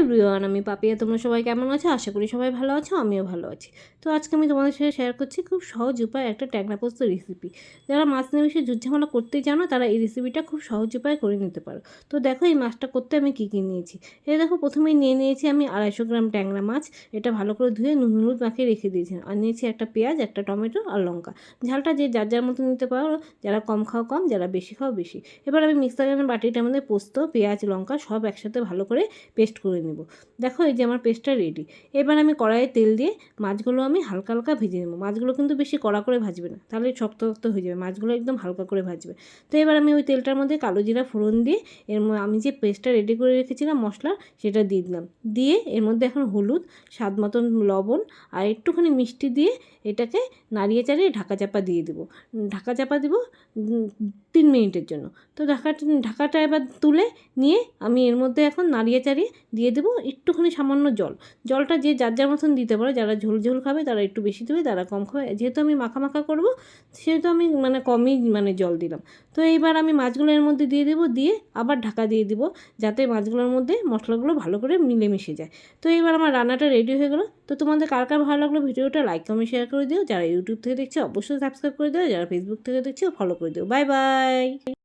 Everyone, আমি পাপিয়া। তোমরা সবাই কেমন আছো? আশা করি সবাই ভালো আছো, আমিও ভালো আছি। তো আজকে আমি তোমাদের সাথে শেয়ার করছি খুব সহজ উপায় একটা ট্যাংরা পোস্ত রেসিপি। যারা মাছ নিয়ে ঝুটঝামেলা করতে জানো তারা এই রেসিপিটা খুব সহজ উপায়ে করে নিতে পারো। তো দেখো এই মাছটা করতে আমি কী কী নিয়েছি। এই দেখো, প্রথমেই নিয়েছি আমি 250 গ্রাম ট্যাংরা মাছ। এটা ভালো করে ধুয়ে নুন হলুদ মাখিয়ে রেখে দিয়েছিলাম। আর নিয়েছি একটা পেঁয়াজ, একটা টমেটো আর লঙ্কা। ঝালটা যে যার যার মতো নিতে পারো, যারা কম খাও কম, যারা বেশি খাও বেশি। এবার আমি মিক্সারের বাটিটার মধ্যে পোস্ত, পেঁয়াজ, লঙ্কা সব একসাথে ভালো করে পেস্ট করে নেব। দেখো এই যে আমার পেস্টটা রেডি। এবার আমি কড়াইয়ে তেল দিয়ে মাছগুলো আমি হালকা হালকা ভেজে নেব। মাছগুলো কিন্তু বেশি কড়া করে ভাজবে না, তাহলে শক্ত শক্ত হয়ে যাবে। মাছগুলো একদম হালকা করে ভাজবে। তো এবার আমি ওই তেলটার মধ্যে কালো জিরা ফোড়ন দিয়ে আমি যে পেস্টটা রেডি করে রেখেছিলাম মশলা, সেটা দিয়ে দিলাম। দিয়ে এর মধ্যে এখন হলুদ, স্বাদ মতন লবণ আর একটুখানি মিষ্টি দিয়ে এটাকে নাড়িয়ে চাড়িয়ে ঢাকা চাপা দিয়ে দেবো। ঢাকা চাপা দেবো 3 মিনিটের জন্য। তো ঢাকাটা এবার তুলে নিয়ে আমি এর মধ্যে এখন নাড়িয়ে চাড়িয়ে দিয়ে দেবো একটুখানি সামান্য জল। জলটা যে যার যার মতন দিতে পারো, যারা ঝোল ঝোল খাবে তারা একটু বেশি দেবে, যারা কম খাবে, যেহেতু আমি মাখা মাখা করবো সেহেতু আমি কমই জল দিলাম। তো এইবার আমি মাছগুলো এর মধ্যে দিয়ে দেবো, দিয়ে আবার ঢাকা দিয়ে দিব, যাতে মাছগুলোর মধ্যে মশলাগুলো ভালো করে মিলেমিশে যায়। তো এইবার আমার রান্নাটা রেডি হয়ে গেলো। তো তোমাদের কার কার ভালো লাগলো ভিডিওটা লাইক কমেন্ট শেয়ার করে দিও। যারা ইউটিউব থেকে দেখছে অবশ্যই সাবস্ক্রাইব করে দিও, যারা ফেসবুক থেকে দেখছে ফলো করে দিও। Bye bye.